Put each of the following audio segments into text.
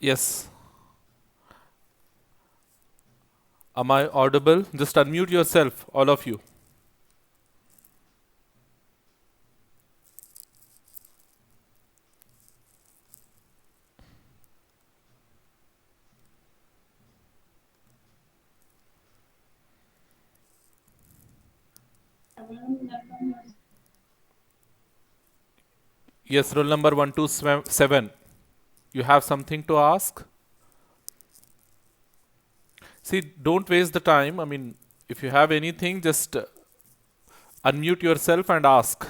Yes. Am I audible? Just unmute yourself, all of you. Yes, roll number 127. You have something to ask? See, don't waste the time. I mean, if you have anything, just unmute yourself and ask.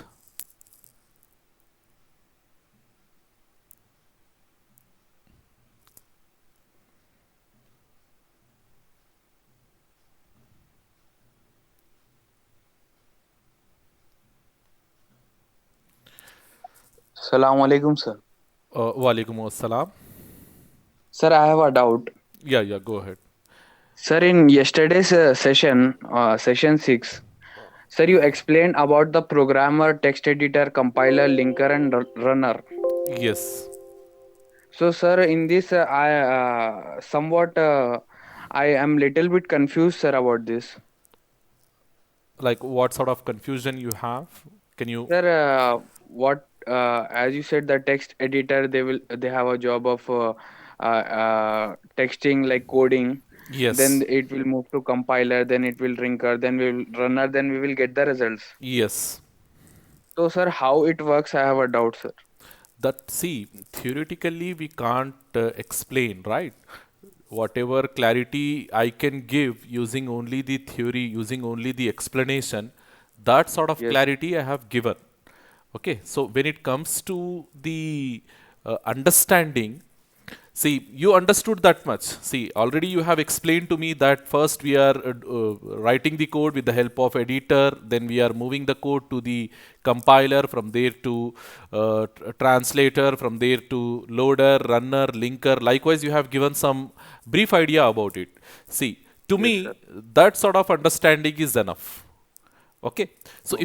Assalamu alaikum, sir. Walaikum assalam. Sir, I have a doubt. Yeah, yeah, go ahead. Sir, in yesterday's session 6, sir, you explained about the programmer, text editor, compiler, linker, and runner. Yes. So, sir, in this, I am little bit confused, sir, about this. Like, what sort of confusion you have? Can you? Sir, as you said, the text editor, they have a job of texting like coding. Then Yes. it will move to compiler, then it will rinker, then we will runner, then we will get the results. Yes. So, sir, how it works, I have a doubt, sir. That, see, theoretically we can't explain, right? Whatever clarity I can give using only the theory, using only the explanation, that sort of Yes, clarity I have given. Okay, so when it comes to the understanding, see, you understood that much. See, already you have explained to me that first we are writing the code with the help of editor, then we are moving the code to the compiler, from there to translator, from there to loader, runner, linker. Likewise, you have given some brief idea about it. See, to yes, me, sir. that sort of understanding is enough. Okay, so Okay.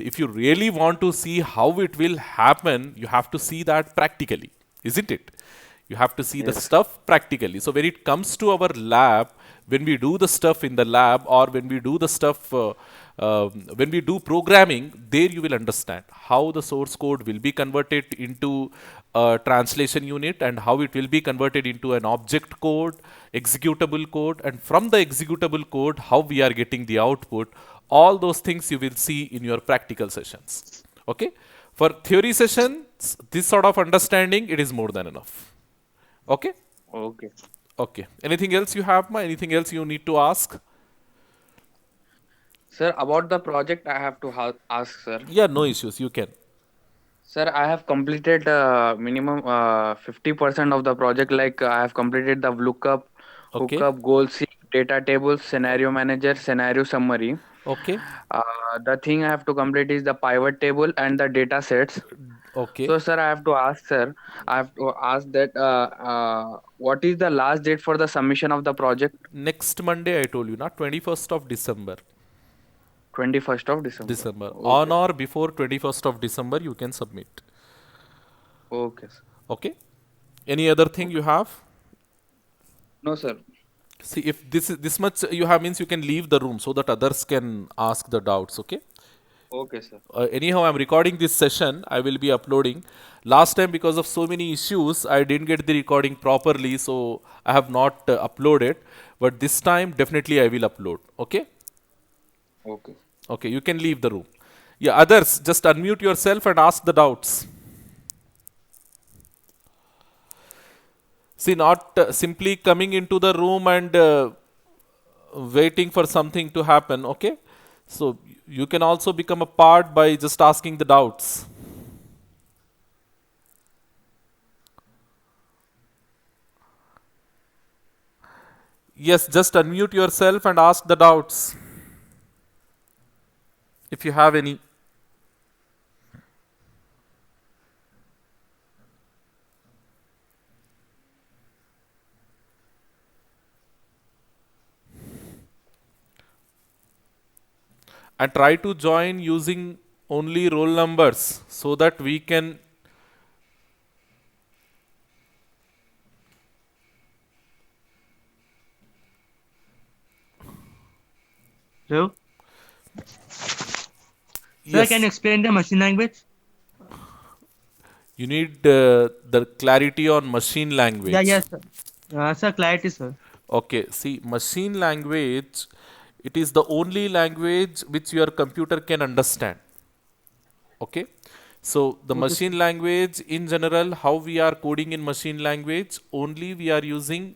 if you really want to see how it will happen, you have to see that practically, isn't it? You have to see the Yes. stuff practically. So when it comes to our lab, when we do the stuff in the lab, or when we do the stuff when we do programming, there you will understand how the source code will be converted into a translation unit, and how it will be converted into an object code, executable code, and from the executable code, how we are getting the output. All those things you will see in your practical sessions. Okay, for theory sessions, this sort of understanding, it is more than enough. Okay. Okay. Okay, anything else you have, ma? Anything else you need to ask? Sir, about the project, I have to ask, sir. Yeah, no issues, you can. Sir, I have completed minimum 50% of the project. Like I have completed the lookup, Okay. hookup, goal seek, data tables, scenario manager, scenario summary. Okay. The thing I have to complete is the pivot table and the data sets. Okay. So, sir, I have to ask, sir. I have to ask that what is the last date for the submission of the project? Next Monday, I told you, not 21st of December. 21st of December. December. On Okay. or before 21st of December, you can submit. Okay, sir. Okay. Any other thing you Okay. have? No, sir. See, if this much you have, means you can leave the room so that others can ask the doubts. Okay. Okay, sir. Anyhow, I'm recording this session. I will be uploading. Last time, because of so many issues, I didn't get the recording properly, so I have not uploaded. But this time, definitely, I will upload. Okay. Okay. Okay. You can leave the room. Yeah. Others, just unmute yourself and ask the doubts. See, not simply coming into the room and waiting for something to happen. Okay. So you can also become a part by just asking the doubts. Yes, just unmute yourself and ask the doubts if you have any. And try to join using only roll numbers so that we can. So, sir, can you Yes, explain the machine language? you need the clarity on machine Yeah, language. yes, sir. Sir, clarity, sir. Okay, see, machine language, it is the only language which your computer can understand. Okay, so the Okay, machine sir. language in general, how we are coding in machine language, only we are using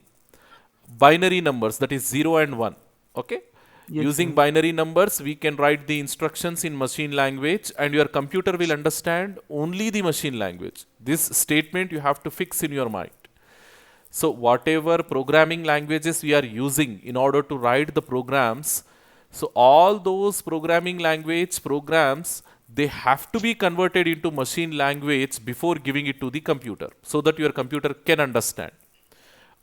binary numbers, that is 0 and 1. Okay, Yes, using sir. binary numbers we can write the instructions in machine language and your computer will understand only the machine language. This statement you have to fix in your mind. So whatever programming languages we are using in order to write the programs, so all those programming language programs, they have to be converted into machine language before giving it to the computer so that your computer can understand.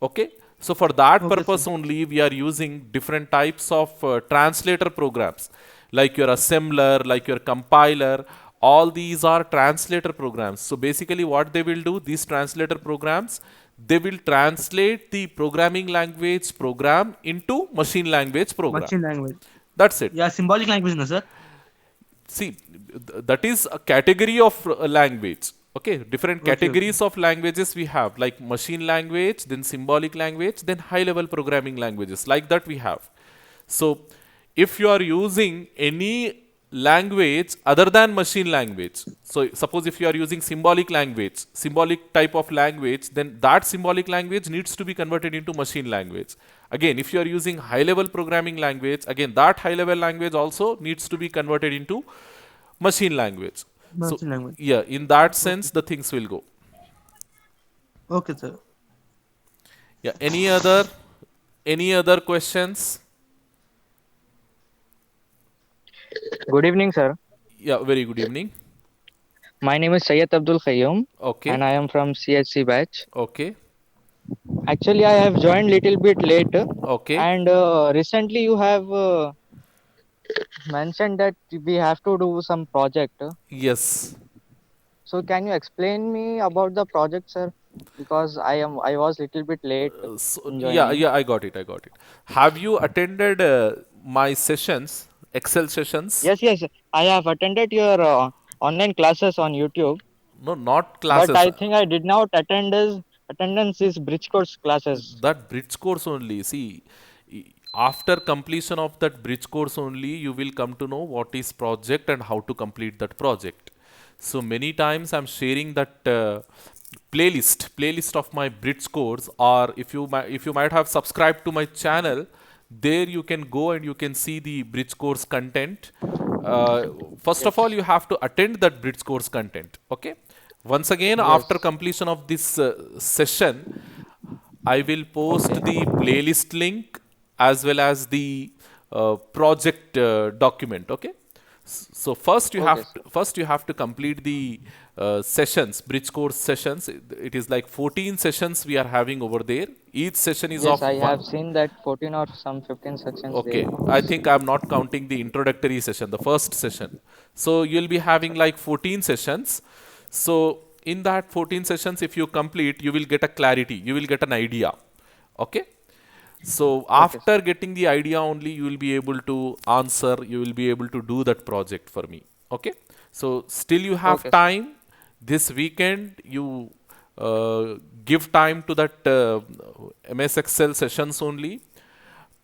Okay, so for that Okay, sir. purpose only we are using different types of translator programs, like your assembler, like your compiler. All these are translator programs. So basically what they will do, these translator programs, they will translate the programming language program into machine language program. Machine language. That's it. Yeah, symbolic language, no, sir. See, that is a category of language. Okay, different Okay, okay. categories of languages we have, like machine language, then symbolic language, then high level programming languages, like that we have. So if you are using any language other than machine language, so suppose if you are using symbolic language, symbolic type of language, then that symbolic language needs to be converted into machine language. Again, if you are using high level programming language, again that high level language also needs to be converted into machine language. So Machine language. yeah, in that Okay. sense the things will go. Okay, sir. Yeah, any other questions? Good evening, sir. Yeah, very good evening. My name is Sayyid Abdul Khayyum, Okay, and I am from CHC batch. okay, Actually, I have joined little bit late, okay. and recently you have mentioned that we have to do some project. Yes. So can you explain me about the project, sir? Because I was little bit late So, in yeah, joining. yeah, I got it. I got it. Have you attended my sessions, Excel sessions? Yes, yes, I have attended your online classes on YouTube, No, not but classes. I think I did not attendance is bridge course classes. That bridge course only. See, after completion of that bridge course only, you will come to know what is project and how to complete that project. So many times I'm sharing that playlist of my bridge course, or if you might have subscribed to my channel, there you can go and you can see the bridge course content. First of all, Yes, you have to attend that bridge course content. Okay. Once again, after yes. completion of this session, I will post Okay, the playlist link as well as the project document. Okay. So first you okay, have sir. to, first you have to complete the sessions, bridge course sessions. It is like 14 sessions we are having over there. Each session is Yes, of I one. have seen that 14 or some 15 sections there. Okay, I think I'm not counting the introductory session, the first session. So you'll be having like 14 sessions. So in that 14 sessions, if you complete, you will get a clarity, you will get an idea. Okay. So Okay, sir. after getting the idea only, you will be able to answer, you will be able to do that project for me. Okay. So still you have Okay, sir. time. This weekend, you give time to that MS Excel sessions only.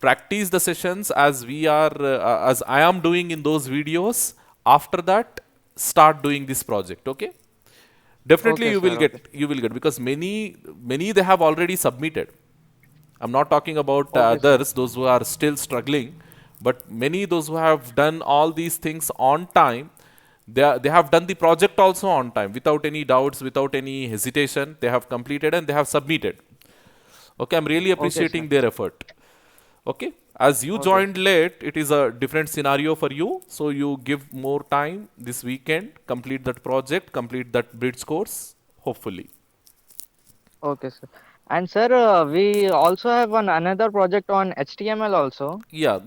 Practice the sessions as as I am doing in those videos. After that, start doing this project. Okay. Definitely Okay, you sir. will Okay. get because many they have already submitted. I'm not talking about Okay, sir. others, those who are still struggling, but many those who have done all these things on time, they have done the project also on time without any doubts, without any hesitation. They have completed and they have submitted. Okay, I'm really Okay, sir. appreciating their effort. Okay, as you Okay, joined sir. late, it is a different scenario for you. So you give more time this weekend, complete that project, complete that bridge course, hopefully. Okay, sir. And sir, we also have one another project on HTML also. Yeah,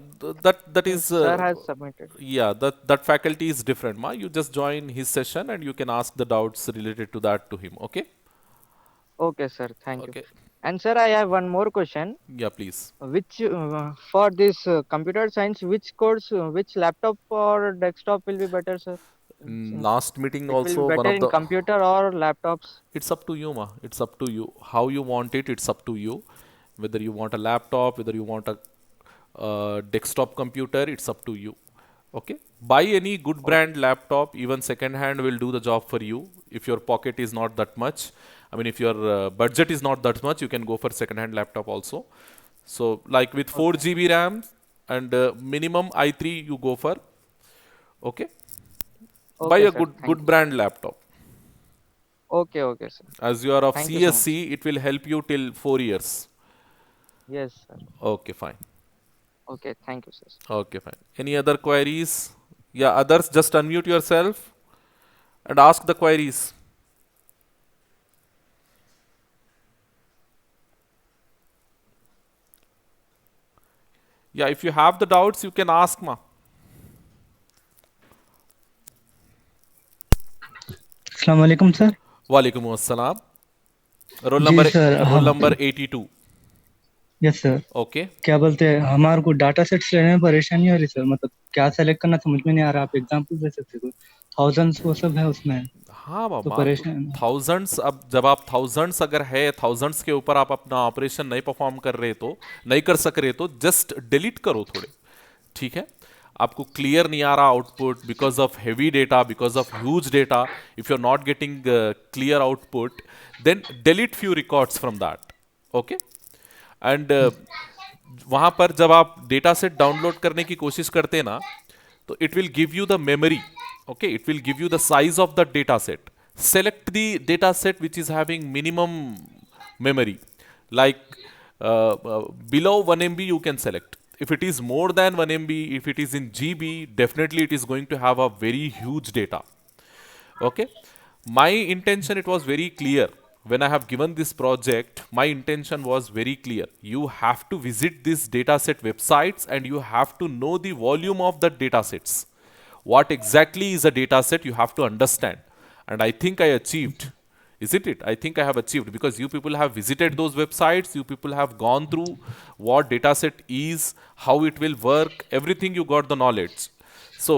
that is Sir has submitted. yeah, that faculty is different. Ma, you just join his session and you can ask the doubts related to that to him. Okay. Okay, sir. Thank you. Okay. And sir, I have one more question. Yeah, please. Which for this computer science, which course, which laptop or desktop will be better, sir? Last meeting It will be also one better of in the. computer or laptops. It's up to you, ma. It's up to you. How you want it, it's up to you. Whether you want a laptop, whether you want a desktop computer, it's up to you. Okay? Buy any good brand laptop, even second hand will do the job for you. If your pocket is not that much, I mean, if your budget is not that much, you can go for second hand laptop also. So, like with 4 GB RAM and minimum i3, you go for. Okay? Buy Okay, a sir. good Thank you. brand laptop. Okay, okay, sir. As you are of Thank you so much. CSC, it will help you till 4 years. Yes, sir. Okay, fine. Okay, thank you, sir. Okay, fine. Any other queries? Yeah, others, just unmute yourself and ask the queries. Yeah, if you have the doubts, you can ask, ma. अस्सलाम वालेकुम sir. Walaikum assalam. Roll जी number sir, roll हम number 82. Yes sir. Okay. क्या बोलते हैं, हमारे को data sets लेने में परेशानी हो रही सर, मतलब क्या सेलेक्ट करना समझ में नहीं आ रहा। आप एग्जांपल दे सकते हो? थाउजेंड्स वो सब है उसमें, हाँ तो बाबा, तो परेशान। थाउजेंड्स, अब जब आप थाउजेंड्स अगर है, थाउजेंड्स के ऊपर आप अपना ऑपरेशन नहीं परफॉर्म कर रहे तो, नहीं कर सक रहे तो जस्ट डिलीट करो थोड़े, ठीक है? आपको क्लियर नहीं आ रहा output because of heavy data, because of huge data, if you are not getting clear output, then delete few records from that. Okay? And वहां पर जब आप डेटा सेट डाउनलोड करने की कोशिश करते हैं ना, तो it will give you the memory. Okay, it will give you the size of the data set. Select the data set which is having minimum memory, like below 1 MB you can select. If it is more than 1 MB, if it is in GB, definitely it is going to have a very huge data. Okay, my intention, it was very clear when I have given this project. My intention was very clear. You have to visit these dataset websites and you have to know the volume of the datasets. What exactly is a dataset, you have to understand. And I think I achieved, isn't it? I think I have achieved, because you people have visited those websites, you people have gone through what dataset is, how it will work, everything, you got the knowledge. So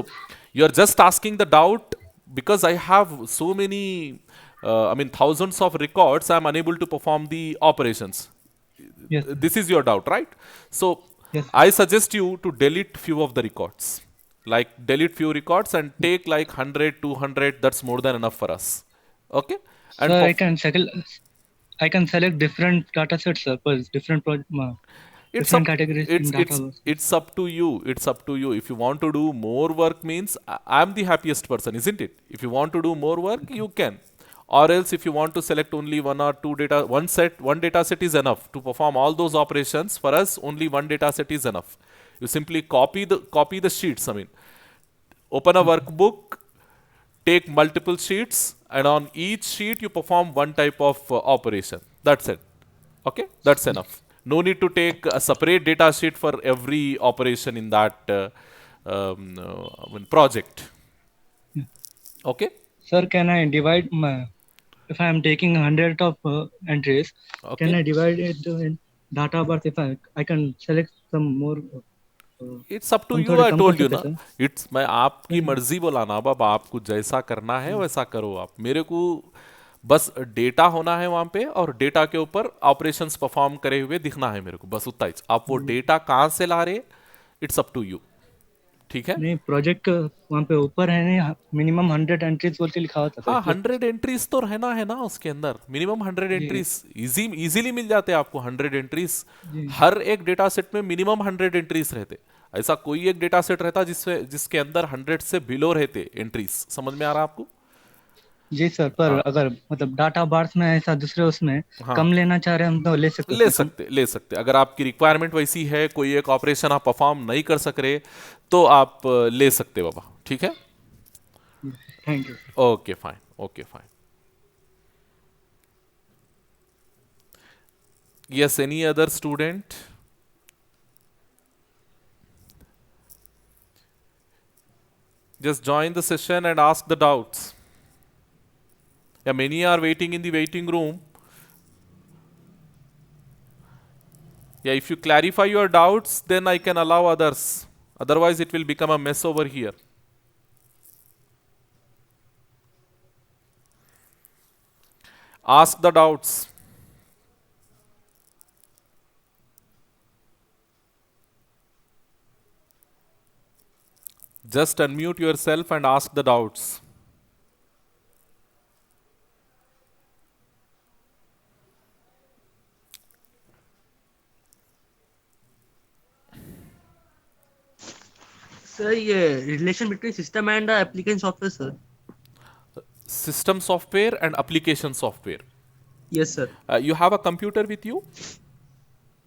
you're just asking the doubt because I have so many, I mean, thousands of records, I'm unable to perform the operations. Yes This is your doubt, right? So yes I suggest you to delete few of the records. Like delete few records and take like 100, 200, that's more than enough for us. Okay? And sir, I can select different data sets sir, for different it's different up categories in it's data. it's it's up to you. It's up to you. If you want to do more work, means I'm the happiest person, isn't it? If you want to do more work, you can. Or else, if you want to select only one or two data, one data set is enough to perform all those operations. For us, only one data set is enough. You simply copy the sheets. I mean, open a workbook, take multiple sheets, and on each sheet you perform one type of operation. That's it. Okay, that's enough. No need to take a separate data sheet for every operation in that I mean, project. Okay. Sir, can I divide my, if I am taking 100 of entries, can Okay. I divide it in data birth? If I can select some more, it's up to um you. थोड़े I कम कर told you सकते ना, हैं sir. It's, मैं आपकी मर्जी बोला ना बाबा, आपको जैसा करना है वैसा करो. आप मेरे को बस डेटा होना है वहां पे, और डेटा के ऊपर ऑपरेशंस परफॉर्म करे हुए दिखना है मेरे को, बस उतना ही. आप वो डेटा कहाँ से ला रहे, इट्स अप टू यू. ठीक है? नहीं, प्रोजेक्ट वहाँ पे ऊपर है, नहीं मिनिमम 100 एंट्रीज बोल के लिखा होता था, हाँ, इसलिए 100 एंट्रीज तो रहना है ना उसके अंदर. मिनिमम 100 जी एंट्रीज इजीली मिल जाते हैं आपको. 100 एंट्रीज जी हर एक डेटा सेट में मिनिमम 100 एंट्रीज रहते. ऐसा कोई एक डेटा सेट रहता जिसके अंदर 100 से बिलो रहते एंट्रीज. समझ में आ रहा है आपको? जी सर। पर हाँ. अगर मतलब डाटा बार्स में ऐसा दूसरे उसमें हाँ, कम लेना चाह रहे हैं हम, तो ले सकते हैं उसमें कम। ले सकते. अगर आपकी रिक्वायरमेंट वैसी है, कोई एक ऑपरेशन आप परफॉर्म नहीं कर सक रहे, तो आप ले सकते बाबा. ठीक है? Thank you. Okay fine. Okay fine. Yes, any other student? Just join the session and ask the doubts. Yeah, many are waiting in the waiting room. Yeah, if you clarify your doubts, then I can allow others. Otherwise, it will become a mess over here. Ask the doubts. Just unmute yourself and ask the doubts. Sir, ये relation between system and application software, sir. System software and application software. Yes, sir. You have a computer with you?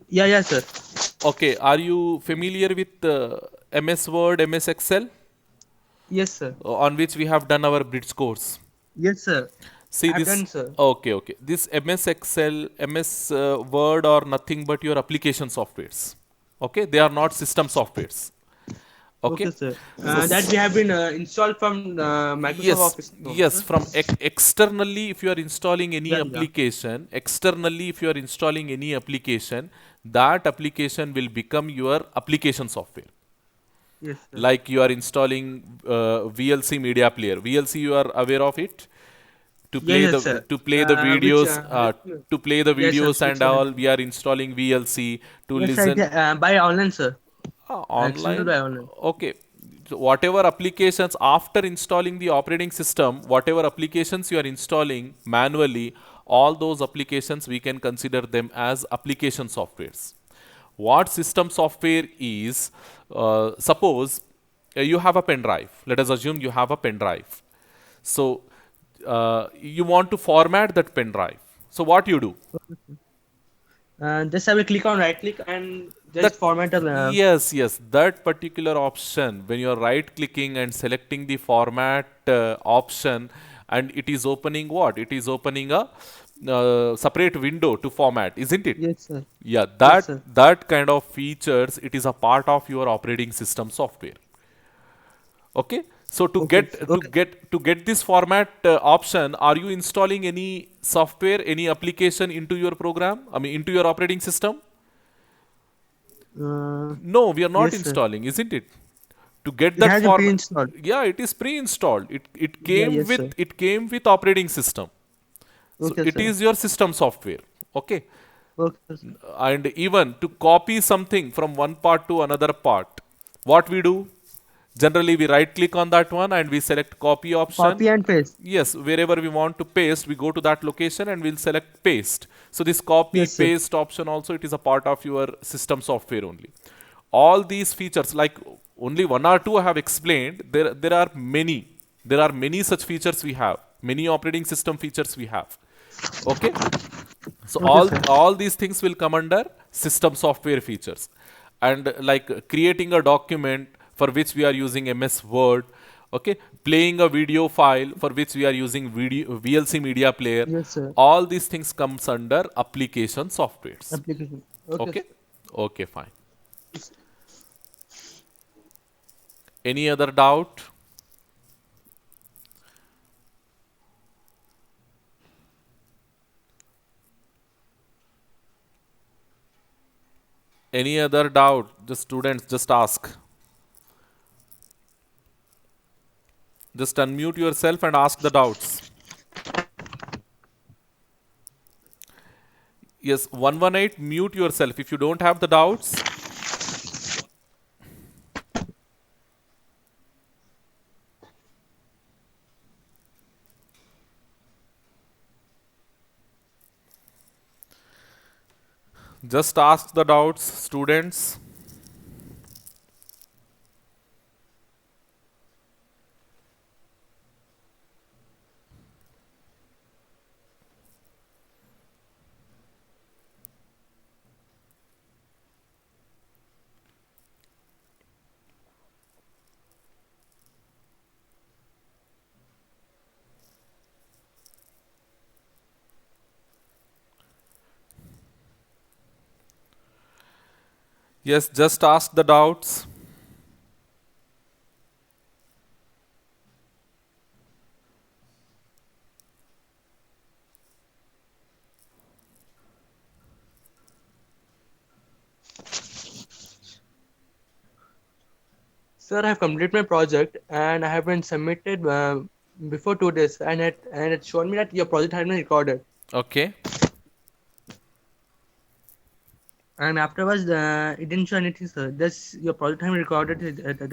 Yeah, sir. Okay, are you familiar with MS Word, MS Excel, Yes, sir. on which we have done our bridge course? Yes, sir. See I've this. done, sir. Okay. This MS Excel, MS Word are nothing but your application softwares. Okay, they are not system softwares. Okay. Okay, sir. So That we have been installed from Microsoft yes, Office. yes. From externally, if you are installing any Yeah. application, externally, if you are installing any application, that application will become your application software. Yes, sir. Like you are installing VLC media player. VLC, you are aware of it? To play Yes, the sir. to play the Which, videos, to play the yes, sir. videos and Which, all. We are installing VLC to yes, sir. listen. By online, sir. External Online. by online. Okay. So whatever applications after installing the operating system, whatever applications you are installing manually, all those applications we can consider them as application softwares. What system software is, suppose you have a pen drive. Let us assume you have a pen drive. So you want to format that pen drive. So what you do? Just I will click on right click and just That format the. yes, that particular option, when you're right clicking and selecting the format option, and it is opening what? It is opening a separate window to format, isn't it? Yes, sir. Yeah, Yes, sir. that kind of features, it is a part of your operating system software. Okay, so to Okay. get this format option, are you installing any software, any application into your program? I mean, into your operating system? No, we are not Yes, sir. installing, isn't it? To get It that has been format, pre-installed. yeah, it is pre-installed. It Yeah, came yes, with sir. operating system. So Okay, it sir. is your system software. Okay, Okay, sir. and even to copy something from one part to another part, what we do? Generally, we right click on that one and we select copy option. Copy and paste. Yes, wherever we want to paste, we go to that location and we'll select paste. So this copy Yes, sir. paste option also, it is a part of your system software only. All these features, like only one or two I have explained, there are many. There are many such features we have. Many operating system features we have. Okay. So Okay, sir. all these things will come under system software features. And like creating a document for which we are using MS Word, okay, playing a video file for which we are using VLC media player, Yes, sir. all these things comes under application softwares. Application. Okay. Okay, Sir. okay, fine. Any other doubt? Any other doubt? Just students, just ask. Just unmute yourself and ask the doubts. Yes, 118, mute yourself if you don't have the doubts. Just ask the doubts, students. Yes, just ask the doubts. Sir, I have completed my project and I have been submitted before 2 days, and it shown me that your project has been recorded. Okay. And afterwards, it didn't show anything, sir. Just your project has been recorded.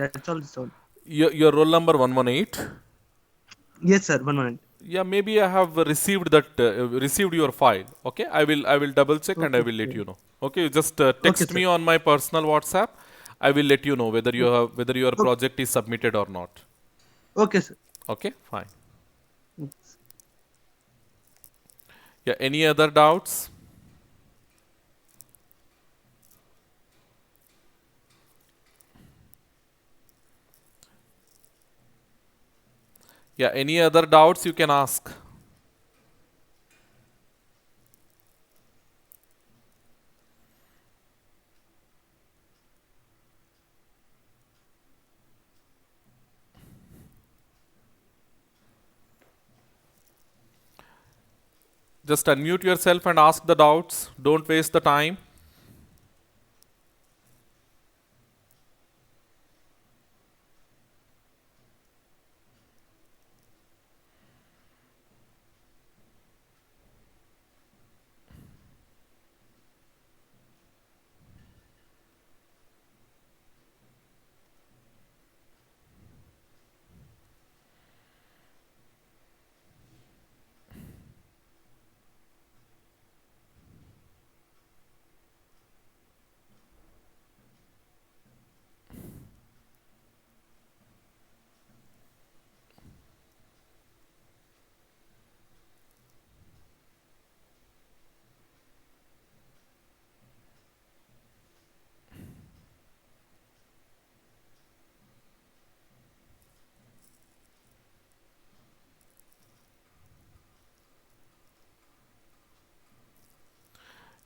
That's all, sir. Your roll number 118. Yes, sir. 1 minute. Yeah, maybe I have received that received your file. Okay, I will double check and I Okay, will let sir. you know. Okay, you just Okay, text sir. me on my personal WhatsApp. I will let you know whether whether your Okay, project is submitted or not. okay, sir. Okay, fine. Yeah, any other doubts? Yeah, any other doubts you can ask. Just unmute yourself and ask the doubts. Don't waste the time.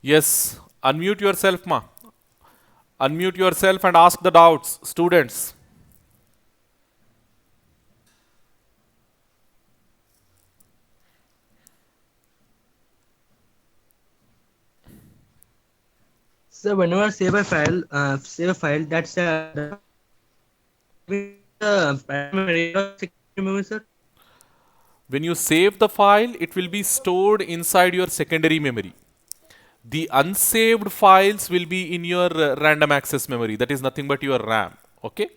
Yes, unmute yourself, ma. Unmute yourself and ask the doubts, students. So whenever I save a file that's primary or secondary memory, sir. When you save the file, it will be stored inside your secondary memory. The unsaved files will be in your random access memory. That is nothing but your RAM. Okay.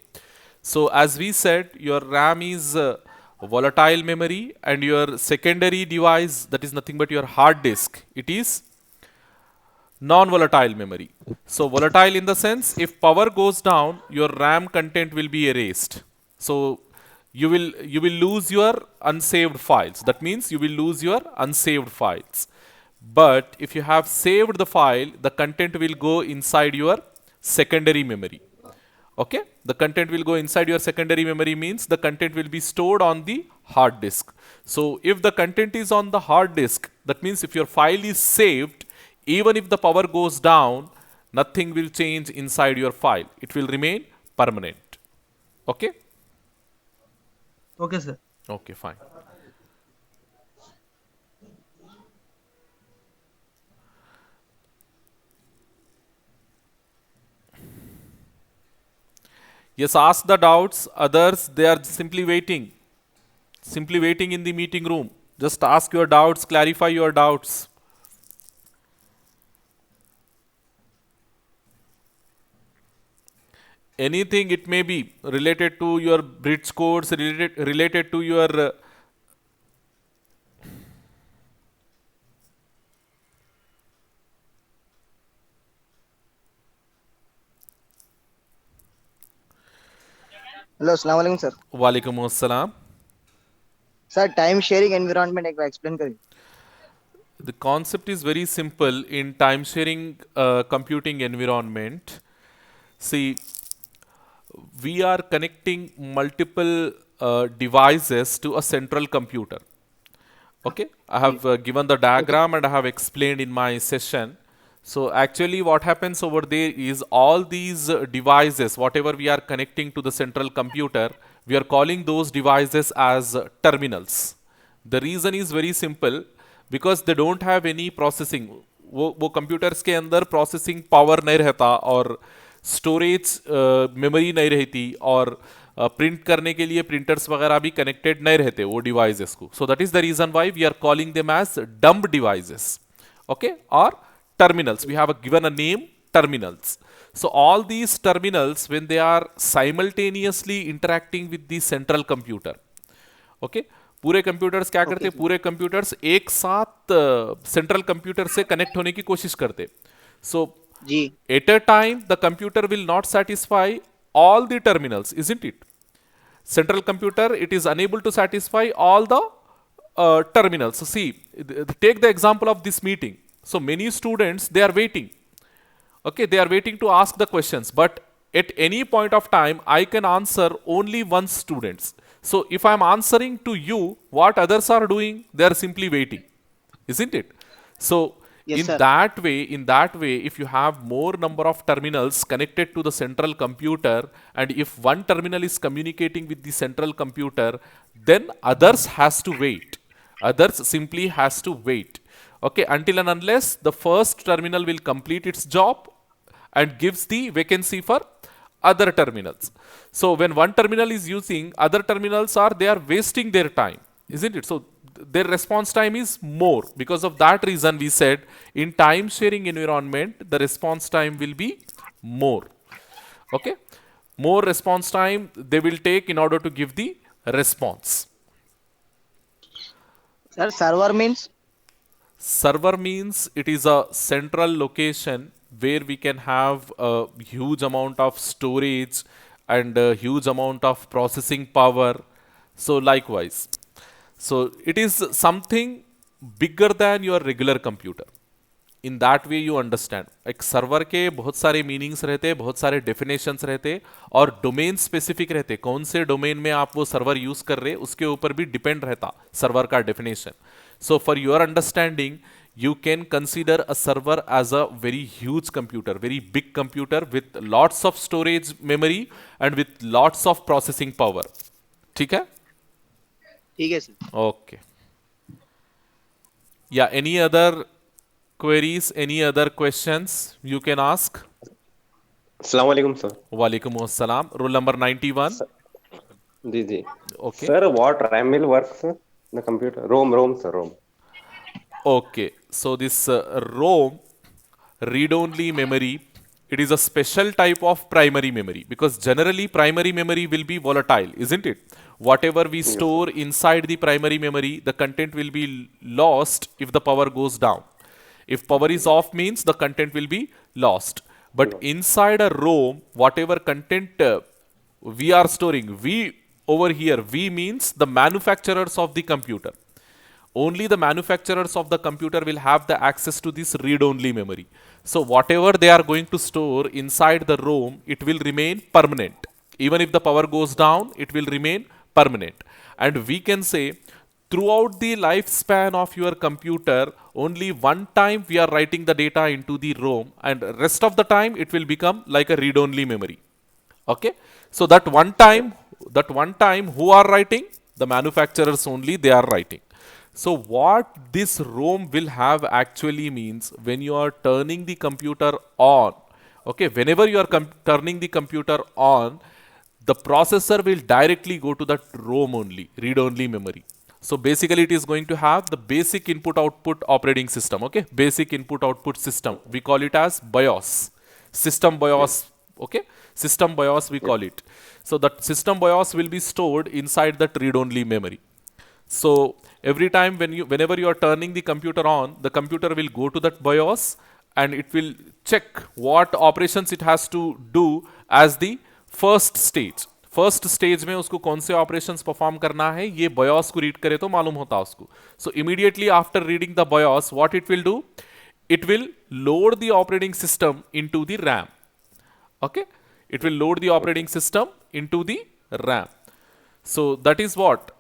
So as we said, your RAM is volatile memory, and your secondary device, that is nothing but your hard disk, it is non-volatile memory. So volatile in the sense, if power goes down, your RAM content will be erased. So you will lose your unsaved files. That means you will lose your unsaved files. But if you have saved the file, the content will go inside your secondary memory. Okay, the content will go inside your secondary memory means the content will be stored on the hard disk. So if the content is on the hard disk, that means if your file is saved, even if the power goes down, nothing will change inside your file. It will remain permanent. Okay. Okay, sir. Okay, fine. Yes, ask the doubts. Others, they are simply waiting in the meeting room. Just ask your doubts, clarify your doubts. Anything, it may be related to your bridge course, related to your hello अस्सलाम वालेकुम sir. walaikum assalam. Sir time sharing environment एक बार explain करिए. The concept is very simple in time sharing computing environment. See, we are connecting multiple devices to a central computer. Okay, I have given the diagram and I have explained in my session. So actually what happens over there is all these devices, whatever we are connecting to the central computer, we are calling those devices as terminals. The reason is very simple, because they don't have any processing. वो computers के अंदर processing power नहीं रहता, और storage memory नहीं रहती और print करने के लिए प्रिंटर्स वगैरह भी कनेक्टेड नहीं रहते वो डिवाइसेस को. So that is the reason why we are calling them as dumb devices. Okay, or terminals. We have given a name, terminals. So all these terminals, when they are simultaneously interacting with the central computer, okay, पूरे computers क्या करते हैं, पूरे computers एक साथ central computer से connect होने की कोशिश करते. सो जी at a time the computer will not satisfy all the terminals, isn't it? Central computer, it is unable to satisfy all the terminals. So see, take the example of this meeting. So many students, they are waiting. Okay, they are waiting to ask the questions, but at any point of time I can answer only one students. So if I am answering to you, what others are doing, they are simply waiting, isn't it? So Yes, in sir. that way, if you have more number of terminals connected to the central computer, and if one terminal is communicating with the central computer, then others has to wait. Others simply has to wait. Okay, until and unless the first terminal will complete its job and gives the vacancy for other terminals. So when one terminal is using, other terminals they are wasting their time, isn't it? So their response time is more. Because of that reason, we said in time sharing environment, the response time will be more. Okay, more response time they will take in order to give the response. Sir, server means Server means it is a central location where we can have a huge amount of storage and a huge amount of processing power. So likewise, so it is something bigger than your regular computer. In that way you understand. एक server के बहुत सारे meanings रहते, बहुत सारे definitions रहते और domain specific रहते. कौन से डोमेन में आप वो सर्वर यूज कर रहे उसके ऊपर भी डिपेंड रहता सर्वर का definition. So for your understanding, you can consider a server as a very huge computer, very big computer with lots of storage memory and with lots of processing power. ठीक है? ठीक है sir. Okay. Yeah, any other queries, any other questions you can ask? अस्सलाम वालेकुम sir. Walaikum assalam. Roll number 91. जी जी. Okay. Sir, what RAM will work, sir? The computer. ROM, sir, ROM. Okay. So this ROM, read-only memory, it is a special type of primary memory because generally primary memory will be volatile, isn't it? Whatever we store inside the primary memory, the content will be lost if the power goes down. If power is off means the content will be lost. But inside a ROM, whatever content we are storing, we over here, we means the manufacturers of the computer. Only the manufacturers of the computer will have the access to this read-only memory. So whatever they are going to store inside the ROM, it will remain permanent. Even if the power goes down, it will remain permanent. And we can say throughout the lifespan of your computer, only one time we are writing the data into the ROM, and rest of the time it will become like a read-only memory. Okay, so that one time who are writing? The manufacturers only, they are writing. So what this ROM will have actually means, when you are turning the computer on, okay, whenever you are turning the computer on, the processor will directly go to that ROM only, read-only memory. So basically it is going to have the basic input-output operating system, okay, basic input-output system. We call it as BIOS, system BIOS, okay, system BIOS we call it. So that system BIOS will be stored inside that read-only memory. So every time whenever you are turning the computer on, the computer will go to that BIOS and it will check what operations it has to do as the first stage. First stage में उसको कौन से operations perform करना है, ये BIOS को read करे तो मालूम होता उसको. सो immediately after reading the BIOS, what it will do, it will load the operating system into the RAM. Okay, it will load the operating system into the RAM. So that is what,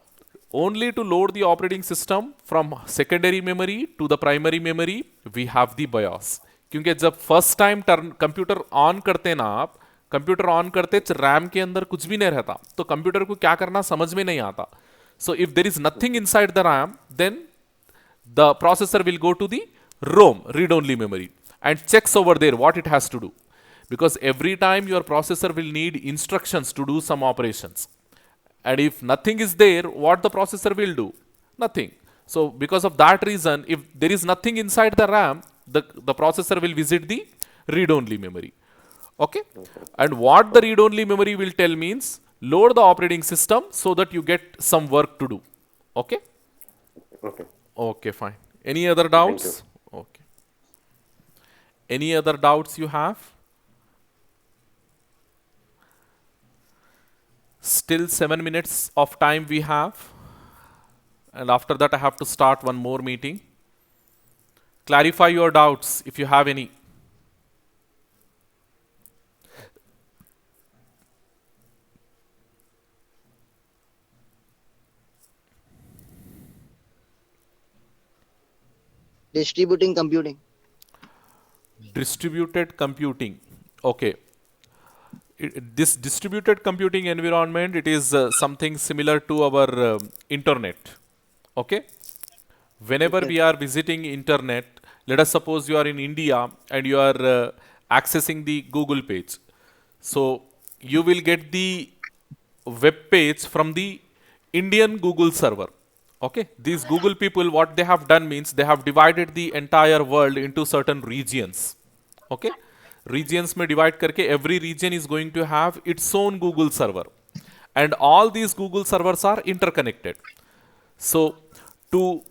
only to load the operating system from secondary memory to the primary memory we have the BIOS. क्योंकि जब first time computer on करते ना आप, computer on करते RAM के अंदर कुछ भी नहीं रहता, तो कंप्यूटर को क्या करना समझ में नहीं आता. So if there is nothing inside the RAM, then the processor will go to the ROM, read only memory, and checks over there what it has to do. because every time your processor will need instructions to do some operations. And if nothing is there, what the processor will do? Nothing. So because of that reason, if there is nothing inside the RAM, the processor will visit the read-only memory. Okay? And what the read-only memory will tell means load the operating system so that you get some work to do. Okay? Okay. Okay, fine. Any other Thank doubts? you. Okay. Any other doubts you have? Still 7 minutes of time we have. And after that, I have to start one more meeting. Clarify your doubts if you have any. Distributing computing. Distributed computing. Okay. This distributed computing environment, it is something similar to our internet. Okay. Whenever Okay. we are visiting internet, let us suppose you are in India and you are accessing the Google page. So you will get the web page from the Indian Google server. Okay, these Google people, what they have done means they have divided the entire world into certain regions. Okay, regions में divide करके every region is going to have its own Google server, and all these Google servers are interconnected. So to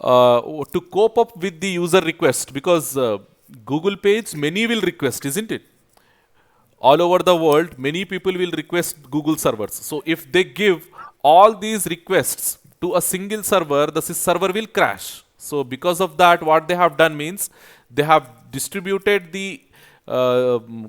to cope up with the user request, because Google page many will request, isn't it? All over the world, many people will request Google servers. So if they give all these requests to a single server, the server will crash. So because of that, what they have done means they have distributed the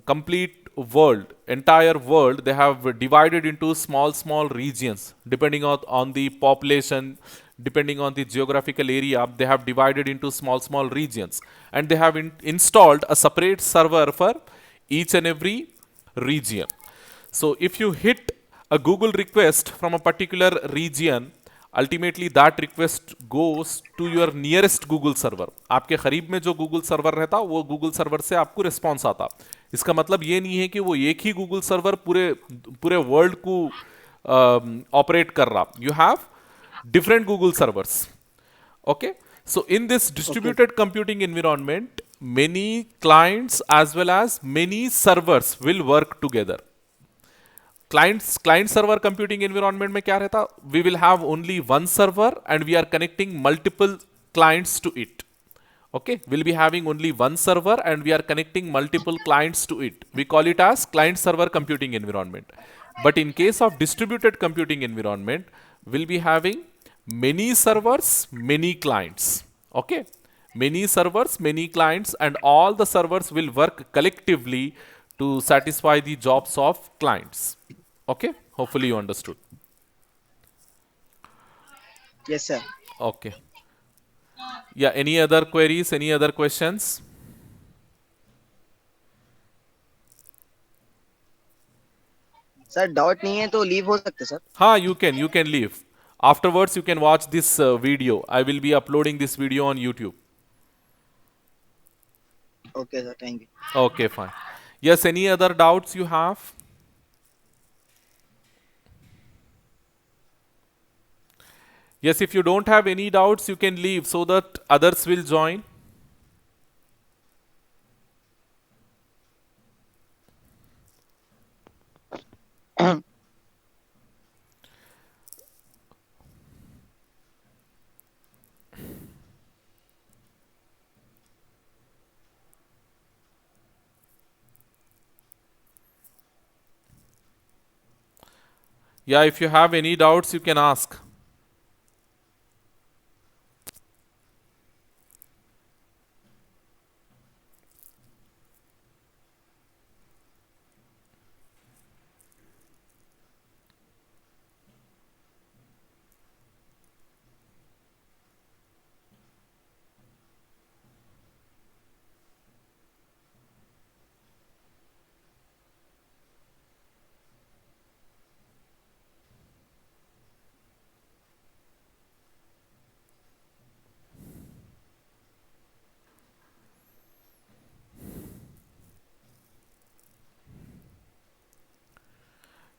complete world, entire world, they have divided into small regions depending on the population, depending on the geographical area. They have divided into small regions, and they have installed a separate server for each and every region. So if you hit a Google request from a particular region, ultimately that request goes to your nearest Google server. आपके करीब में जो Google server रहता, वो Google server से आपको response आता. इसका मतलब ये नहीं है कि वो एक ही Google server पूरे world को operate कर रहा. You have different Google servers. Okay, so in this distributed computing environment, many clients as well as many servers will work together. Client server computing environment में क्या रहता? We will have only one server and we are connecting multiple clients to it. Okay, we'll be having only one server and we are connecting multiple clients to it. We call it as client server computing environment. But in case of distributed computing environment, we'll be having many servers, many clients. Okay, many servers, many clients, and all the servers will work collectively to satisfy the jobs of clients. Okay, hopefully you understood. Yes, sir. Okay. Yeah, any other queries, any other questions? Sir doubt नहीं है तो leave हो सकते sir. Ha, you can leave. Afterwards, you can watch this video. I will be uploading this video on YouTube. Okay sir, thank you. Okay, fine. Yes, any other doubts you have? Yes, if you don't have any doubts, you can leave so that others will join. Yeah, if you have any doubts, you can ask.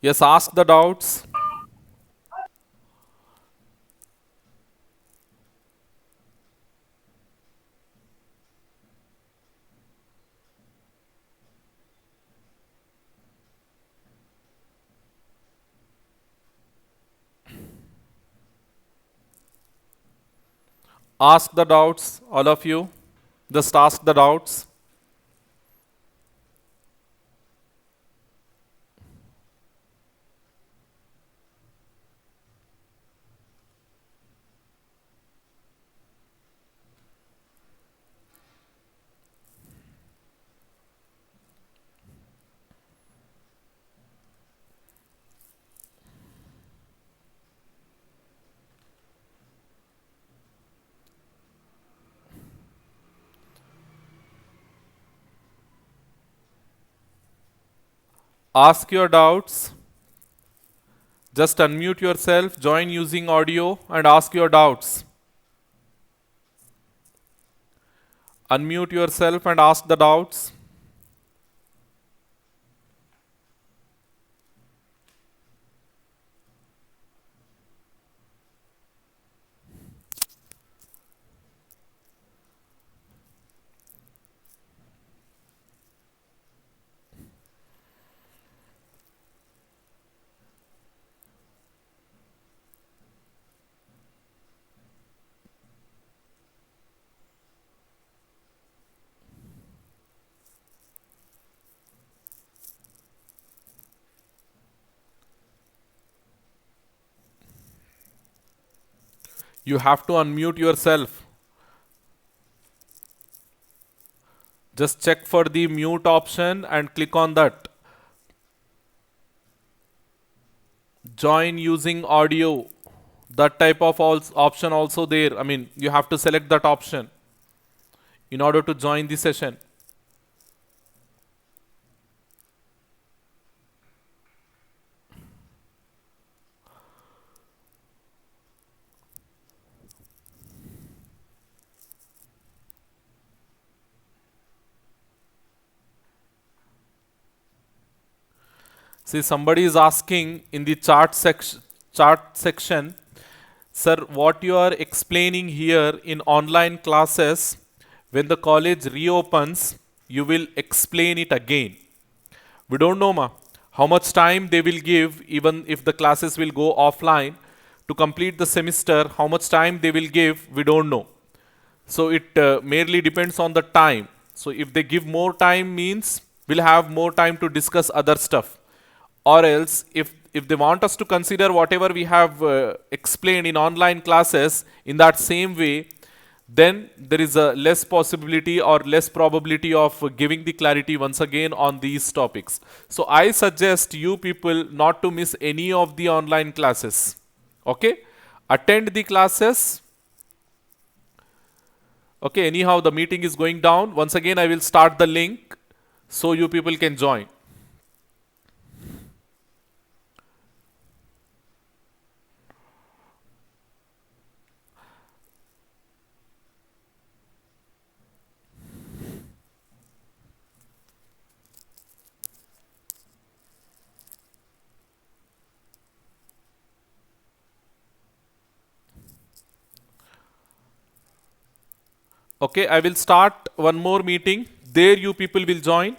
Yes, ask the doubts. Ask the doubts, all of you. Just ask the doubts. Ask your doubts. Just unmute yourself, join using audio, and ask your doubts. Unmute yourself and ask the doubts. You have to unmute yourself. Just check for the mute option and click on that. Join using audio. That type of option also there. I mean, you have to select that option in order to join the session. See, somebody is asking in the chart section, sir, what you are explaining here in online classes, when the college reopens, you will explain it again. We don't know, how much time they will give, even if the classes will go offline to complete the semester, how much time they will give, we don't know. So it merely depends on the time. So if they give more time means we'll have more time to discuss other stuff. Or else if they want us to consider whatever we have explained in online classes in that same way, then there is a less possibility or less probability of giving the clarity once again on these topics. So I suggest you people not to miss any of the online classes. Okay? Attend the classes. Okay, anyhow, the meeting is going down. Once again, I will start the link so you people can join. Okay, I will start one more meeting. There you people will join.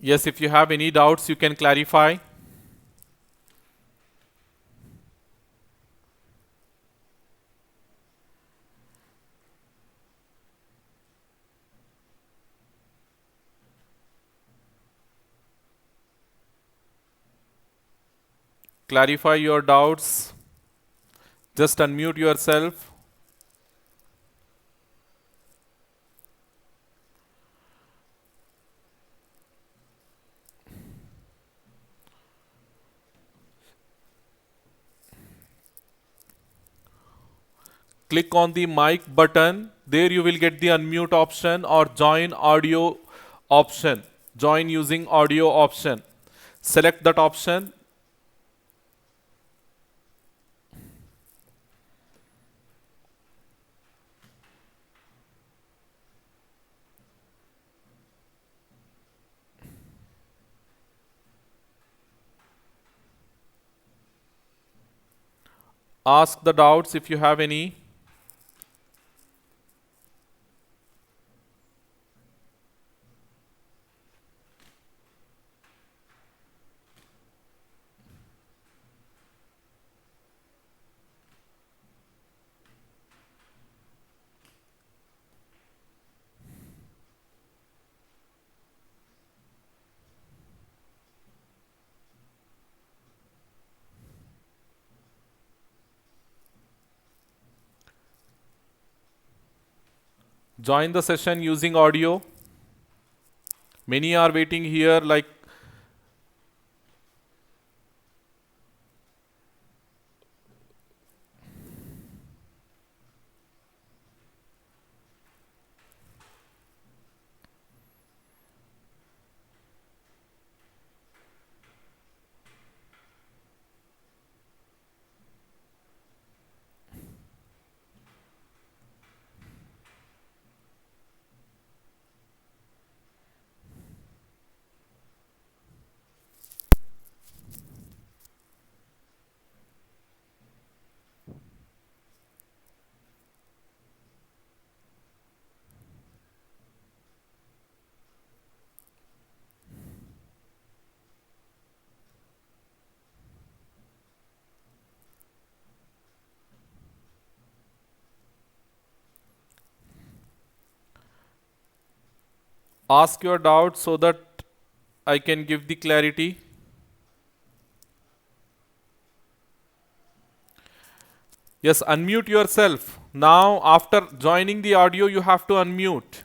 Yes, if you have any doubts, you can clarify. Clarify your doubts. Just unmute yourself. Click on the mic button. There you will get the unmute option or join audio option. Join using audio option. Select that option. Ask the doubts if you have any. Join the session using audio. Many are waiting here like ask your doubts so that I can give the clarity. Yes, unmute yourself. Now, after joining the audio, you have to unmute.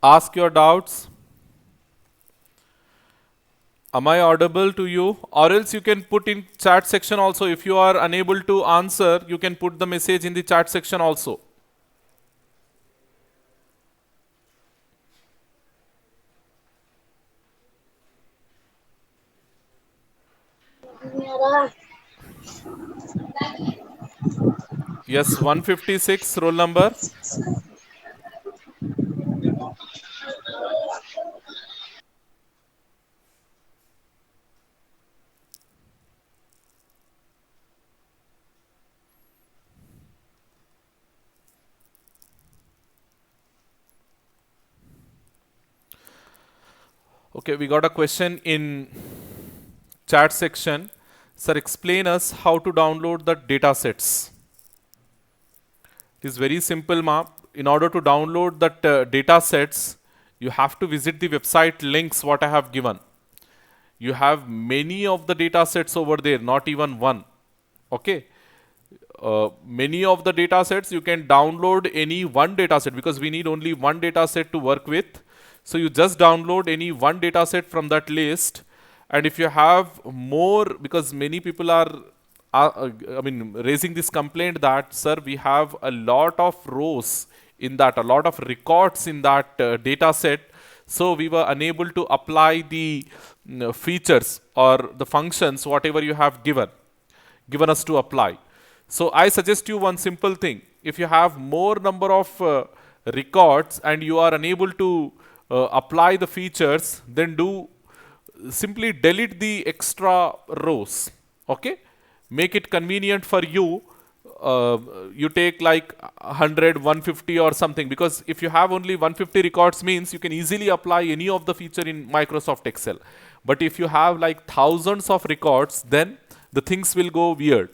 Ask your doubts. Am I audible to you? Or else you can put in chat section also. If you are unable to answer, you can put the message in the chat section also. Yes, 156 roll number. Okay, we got a question in chat section. Sir, explain us how to download the data sets. It is very simple, ma. In order to download that data sets, you have to visit the website links what I have given. You have many of the data sets over there, not even one. Okay. Many of the data sets you can download any one data set because we need only one data set to work with. So you just download any one data set from that list, and if you have more, because many people are raising this complaint that sir, we have a lot of rows in that, a lot of records in that data set, so we were unable to apply the features or the functions whatever you have given us to apply. So I suggest you one simple thing. If you have more number of records and you are unable to apply the features, then do simply delete the extra rows. Okay, make it convenient for you. You take like 100, 150 or something, because if you have only 150 records means you can easily apply any of the feature in Microsoft Excel. But if you have like thousands of records, then the things will go weird.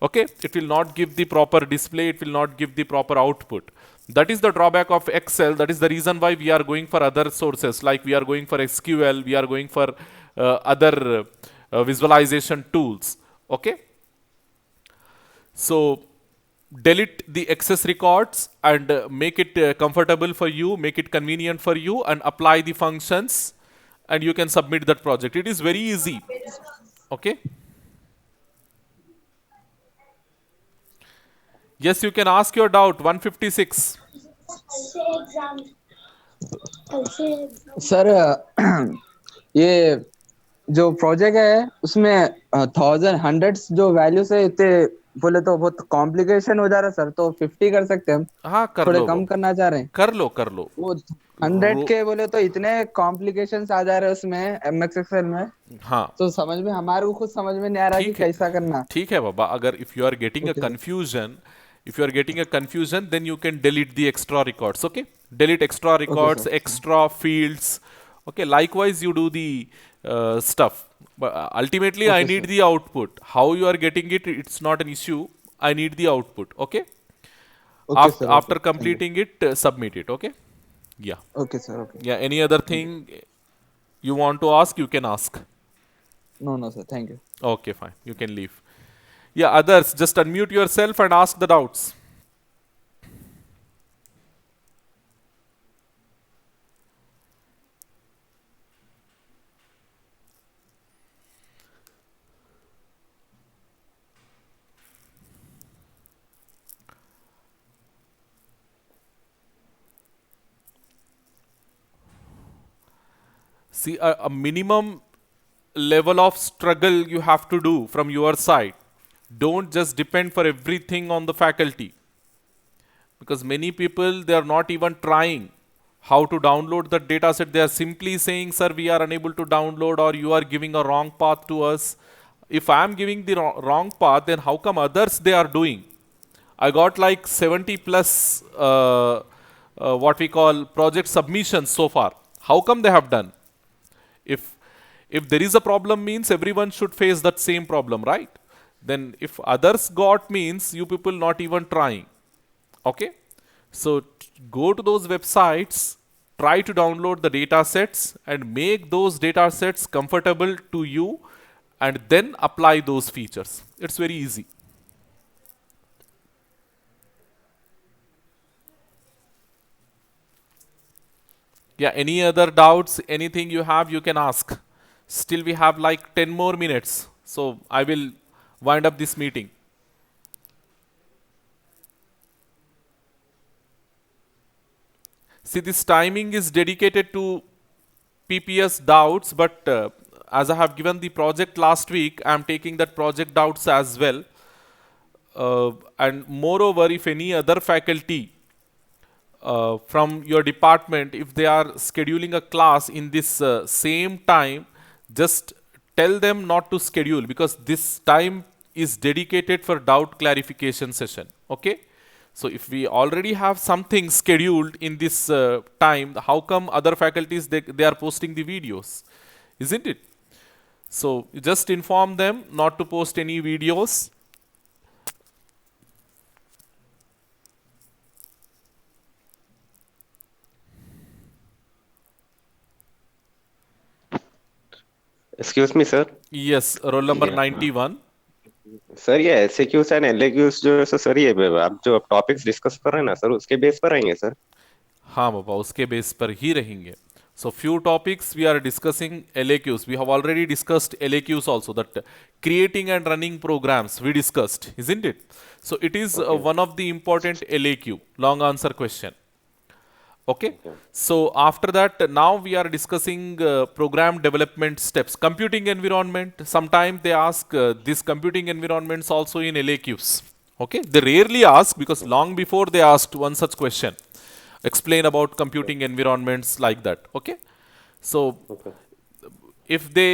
Okay, it will not give the proper display, it will not give the proper output. That is the drawback of Excel. That is the reason why we are going for other sources, like we are going for SQL, we are going for other visualization tools. Okay, so delete the excess records and make it comfortable for you, make it convenient for you, and apply the functions, and you can submit that project. It is very easy. Okay. Yes, you can ask your doubt. 156. Sir ये जो project है उसमें 1000 जो values है इतने बोले तो बहुत कॉम्प्लिकेशन हो जा रहा है सर, तो 50 कर सकते हैं हम? हाँ, कर थोड़े लो कम करना चाह रहे हैं। कर लो वो 100 के बोले तो इतने कॉम्प्लिकेशंस आ जा रहे हैं उसमें एमएक्स एक्सेल में। हाँ, तो समझ में हमारे को खुद समझ में नहीं आ रहा कि कैसा करना। ठीक है बाबा। अगर if you are getting a confusion, then you can delete the extra records. Okay, delete extra records, extra fields. Okay, likewise you do the stuff. But ultimately I need the output. How you are getting it, it's not an issue. I need the output. Okay, after completing it, submit it. Okay, yeah. Okay sir, okay. Yeah, any other thing you want to ask, you can ask. No sir, thank you. Okay, fine, you can leave. Yeah, others, just unmute yourself and ask the doubts. See, a minimum level of struggle you have to do from your side. Don't just depend for everything on the faculty, because many people, they are not even trying how to download the data set. They are simply saying, sir, we are unable to download, or you are giving a wrong path to us. If I am giving the wrong path, then how come others they are doing? I got like 70 plus what we call project submissions so far. How come they have done? If there is a problem, means everyone should face that same problem, right? Then if others got, means you people not even trying. Okay, so go to those websites, try to download the data sets and make those data sets comfortable to you, and then apply those features. It's very easy. Yeah, any other doubts, anything you have, you can ask. Still we have like 10 more minutes, so I will wind up this meeting. See, this timing is dedicated to PPS doubts, but as I have given the project last week, I am taking that project doubts as well. And moreover, if any other faculty from your department, if they are scheduling a class in this same time, just tell them not to schedule, because this time is dedicated for doubt clarification session. Okay, So if we already have something scheduled in this time, how come other faculties they are posting the videos, isn't it? So you just inform them not to post any videos. Excuse me, sir. Yes, roll number Yeah. 91. Sir ये एसएक्यूज and एलएक्यूज जो है sir ये आप जो topics discuss कर रहे हैं ना सर उसके बेस पर रहेंगे सर. हाँ बाबा, उसके बेस पर ही रहेंगे. So few topics we are discussing LAQs. We have already discussed LAQs also, that creating and running programs we discussed, isn't it? So it is one of the important LAQ, long answer question. Okay. So after that, now we are discussing program development steps. Computing environment. Sometimes they ask these computing environments also in LAQs. Okay. They rarely ask, because long before they asked one such question. Explain about computing environments like that. Okay. So Okay. if they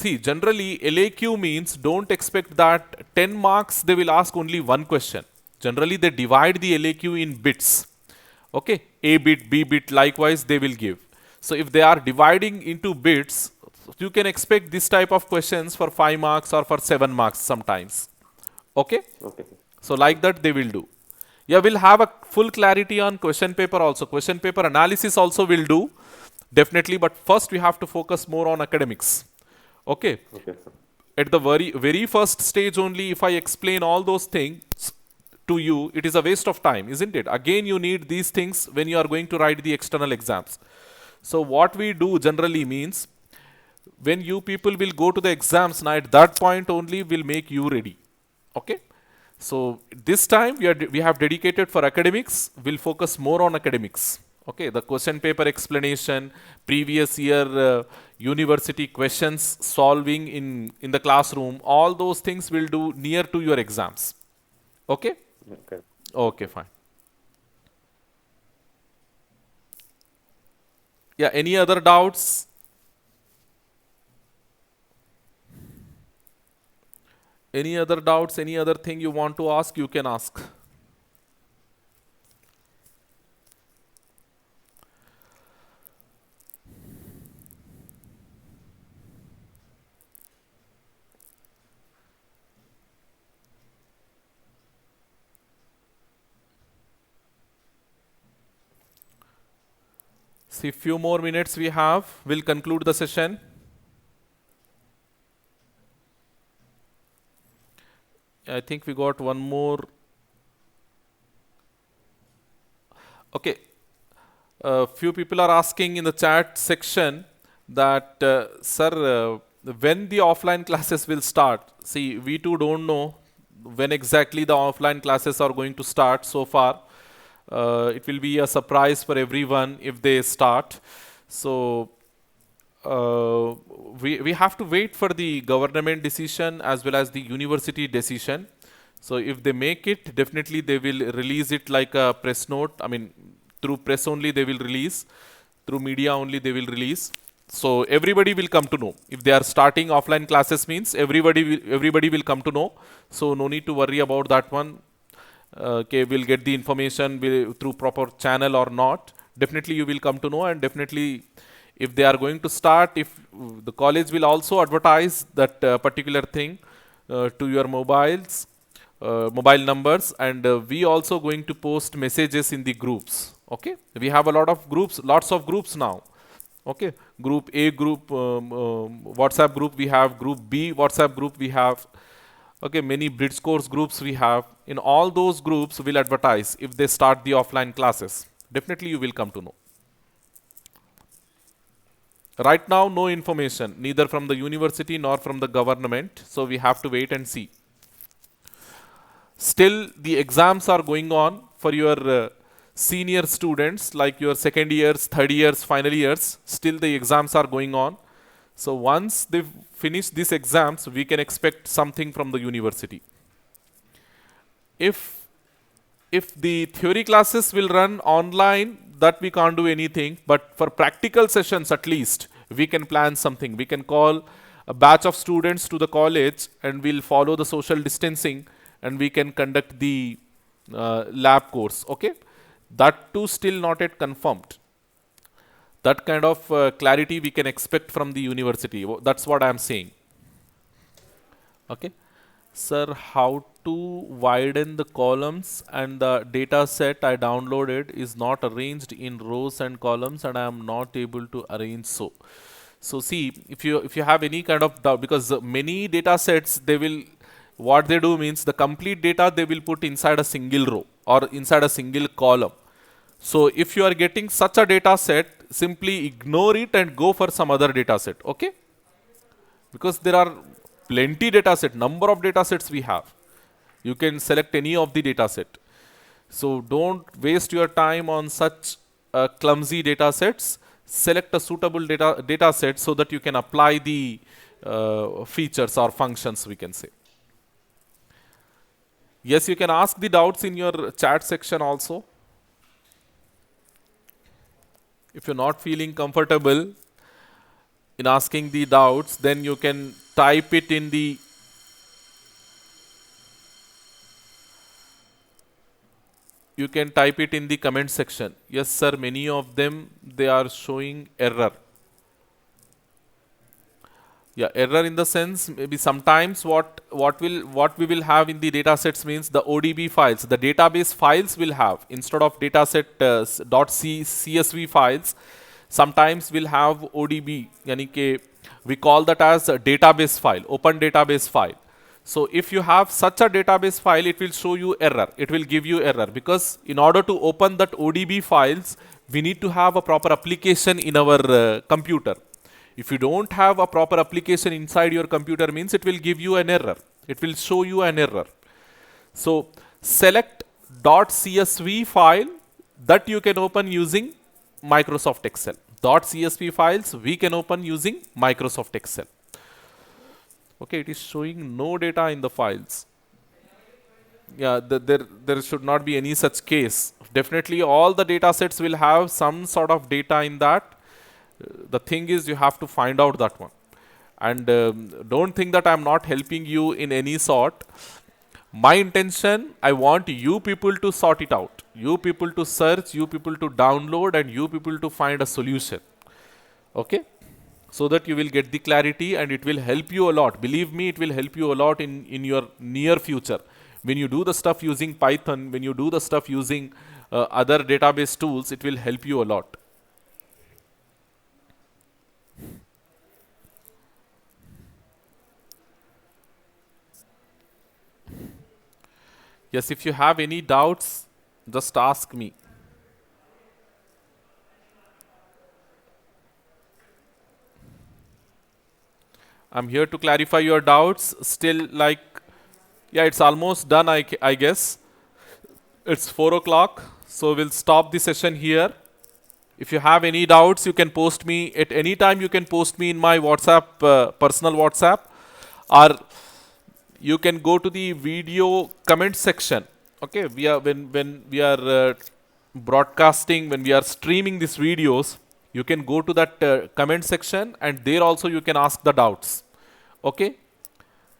see, generally LAQ means don't expect that 10 marks they will ask only one question. Generally they divide the LAQ in bits. Okay, A bit, B bit, likewise they will give. So if they are dividing into bits, you can expect this type of questions for 5 marks or for 7 marks sometimes. Okay. Okay. So like that they will do. Yeah, we'll have a full clarity on question paper also. Question paper analysis also will do, definitely, but first we have to focus more on academics. Okay. Okay, sir. At the very first stage only, if I explain all those things to you, it is a waste of time, isn't it? Again, you need these things when you are going to write the external exams. So what we do generally means, when you people will go to the exams, now at that point only will make you ready. Okay. So this time we have dedicated for academics. We'll focus more on academics. Okay, the question paper explanation, previous year university questions solving in the classroom, all those things we'll do near to your exams. Okay. Okay. Okay, fine. Yeah, any other doubts? Any other doubts, any other thing you want to ask, you can ask. See, few more minutes we have. We'll conclude the session. I think we got one more. Okay. Few people are asking in the chat section that, sir, when the offline classes will start. See, we too don't know when exactly the offline classes are going to start so far. It will be a surprise for everyone if they start. So we have to wait for the government decision as well as the university decision. So if they make it, definitely they will release it like a press note. I mean, through press only they will release, through media only they will release. So everybody will come to know. If they are starting offline classes means everybody will come to know. So no need to worry about that one. Okay, we'll get the information through proper channel or not. Definitely you will come to know, and definitely if they are going to start, if the college will also advertise that particular thing to your mobiles, mobile numbers, and we also going to post messages in the groups. Okay, we have a lot of groups, lots of groups now. Okay, group A group, WhatsApp group we have, group B WhatsApp group we have. Okay, many Bridge course groups we have. In all those groups we'll advertise if they start the offline classes. Definitely you will come to know. Right now no information, neither from the university nor from the government. So we have to wait and see. Still the exams are going on for your senior students, like your second years, third years, final years. Still the exams are going on. So once they finish these exams, we can expect something from the university. If the theory classes will run online, that we can't do anything. But for practical sessions at least, we can plan something. We can call a batch of students to the college and we'll follow the social distancing and we can conduct the lab course. Okay, that too still not yet confirmed. That kind of clarity we can expect from the university. That's what I am saying. Okay, sir, how to widen the columns and the data set I downloaded is not arranged in rows and columns, and I am not able to arrange so. So see, if you have any kind of doubt, because many data sets, they will, what they do means the complete data they will put inside a single row or inside a single column. So if you are getting such a data set, simply ignore it and go for some other data set. Okay, because there are plenty data set, number of data sets we have. You can select any of the data set. So don't waste your time on such clumsy data sets. Select a suitable data set so that you can apply the features or functions, we can say. Yes, you can ask the doubts in your chat section also. If you're not feeling comfortable in asking the doubts, then you can type it in the comment section. Yes sir, many of them, they are showing error. Yeah, error in the sense, maybe sometimes what we will have in the data sets means the ODB files, the database files will have, instead of dataset .csv files, sometimes we'll have ODB, yani ke we call that as a database file, open database file. So if you have such a database file, it will show you error. It will give you error because in order to open that ODB files, we need to have a proper application in our computer. If you don't have a proper application inside your computer, means it will give you an error. It will show you an error. So select .csv file that you can open using Microsoft Excel. .csv files we can open using Microsoft Excel. Okay, it is showing no data in the files. Yeah, there should not be any such case. Definitely all the data sets will have some sort of data in that. The thing is, you have to find out that one. And don't think that I'm not helping you in any sort. My intention, I want you people to sort it out. You people to search, you people to download, and you people to find a solution. Okay? So that you will get the clarity and it will help you a lot. Believe me, it will help you a lot in your near future. When you do the stuff using Python, when you do the stuff using other database tools, it will help you a lot. Yes, if you have any doubts, just ask me. I'm here to clarify your doubts. Still, like, yeah, it's almost done, I guess. It's 4 o'clock, so we'll stop the session here. If you have any doubts, you can post me at any time. You can post me in my WhatsApp, personal WhatsApp, or you can go to the video comment section. Okay, when we are broadcasting, when we are streaming these videos, you can go to that comment section, and there also you can ask the doubts. Okay,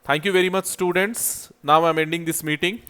thank you very much, students. Now I'm ending this meeting.